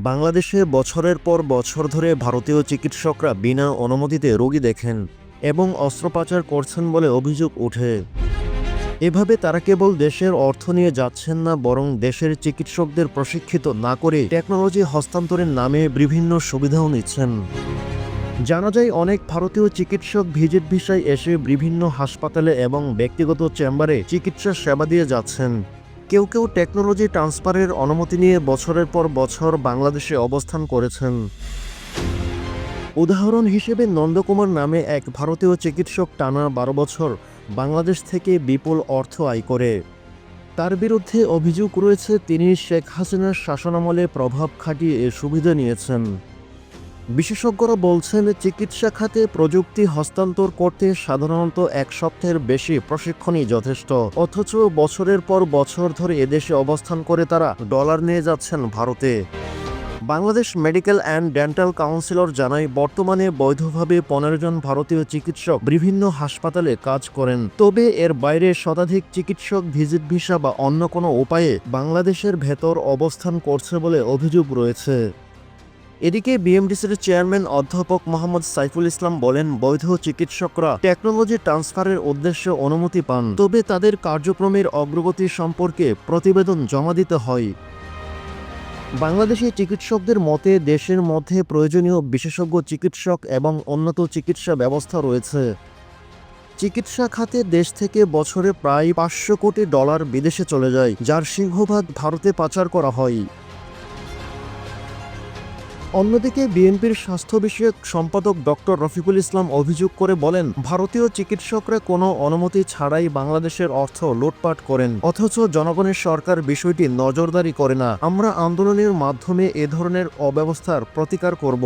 বাংলাদেশে বছরের পর বছর ধরে ভারতীয় চিকিৎসকরা বিনা অনুমতিতে রোগী দেখেন এবং অস্ত্রোপচার করছেন বলে অভিযোগ ওঠে। এভাবে তারা কেবল দেশের অর্থ নিয়ে যাচ্ছেন না, বরং দেশের চিকিৎসকদের প্রশিক্ষিত না করে টেকনোলজি হস্তান্তরের নামে বিভিন্ন সুবিধাও নিচ্ছেন। জানা যায়, অনেক ভারতীয় চিকিৎসক ভিজিট ভিসায় এসে বিভিন্ন হাসপাতালে এবং ব্যক্তিগত চেম্বারে চিকিৎসা সেবা দিয়ে যাচ্ছেন। কেউ কেউ টেকনোলজি ট্রান্সফারের অনুমতি নিয়ে বছরের পর বছর বাংলাদেশে অবস্থান করেছেন। উদাহরণ হিসেবে নন্দকুমার নামে এক ভারতীয় চিকিৎসক টানা 12 বছর বাংলাদেশ থেকে বিপুল অর্থ আয় করে। তার বিরুদ্ধে অভিযোগ রয়েছে তিনি শেখ হাসিনার শাসনামলে প্রভাব খাটিয়ে এ সুবিধা নিয়েছেন। বিশেষজ্ঞরা বলছেন, চিকিৎসা খাতে প্রযুক্তি হস্তান্তর করতে সাধারণত 1 সপ্তাহের বেশি প্রশিক্ষণই যথেষ্ট, অথচ বছরের পর বছর ধরে এদেশে অবস্থান করে তারা ডলার নিয়ে যাচ্ছেন ভারতে। Bangladesh medical and dental councillor জানায়, বর্তমানে বৈধভাবে 15 জন ভারতীয় চিকিৎসক বিভিন্ন হাসপাতালে কাজ করেন। তবে এর বাইরে শতাধিক চিকিৎসক ভিজিট ভিসা বা অন্য কোনো উপায়ে বাংলাদেশের ভেতর অবস্থান করছে বলে অভিযোগ রয়েছে। এদিকে বিএমডিসির চেয়ারম্যান অধ্যাপক মোহাম্মদ সাইফুল ইসলাম বলেন, বৈধ চিকিৎসকরা টেকনোলজি ট্রান্সফারের উদ্দেশ্যে অনুমতি পান, তবে তাদের কার্যক্রমের অগ্রগতি সম্পর্কে প্রতিবেদন জমা দিতে হয়। বাংলাদেশি চিকিৎসকদের মতে দেশের মধ্যে প্রয়োজনীয় বিশেষজ্ঞ চিকিৎসক এবং উন্নত চিকিৎসা ব্যবস্থা রয়েছে। চিকিৎসা খাতে দেশ থেকে বছরে প্রায় $500 কোটি বিদেশে চলে যায়, যার সিংহভাগ ভারতে পাচার করা হয়। অন্যদিকে বিএনপির স্বাস্থ্য বিষয়ক সম্পাদক ডক্টর রফিকুল ইসলাম অভিযোগ করে বলেন, ভারতীয় চিকিৎসকরা কোনো অনুমতি ছাড়াই বাংলাদেশের অর্থ লুটপাট করেন, অথচ জনগণের সরকার বিষয়টি নজরদারি করে না। আমরা আন্দোলনের মাধ্যমে এ ধরনের অব্যবস্থার প্রতিকার করব।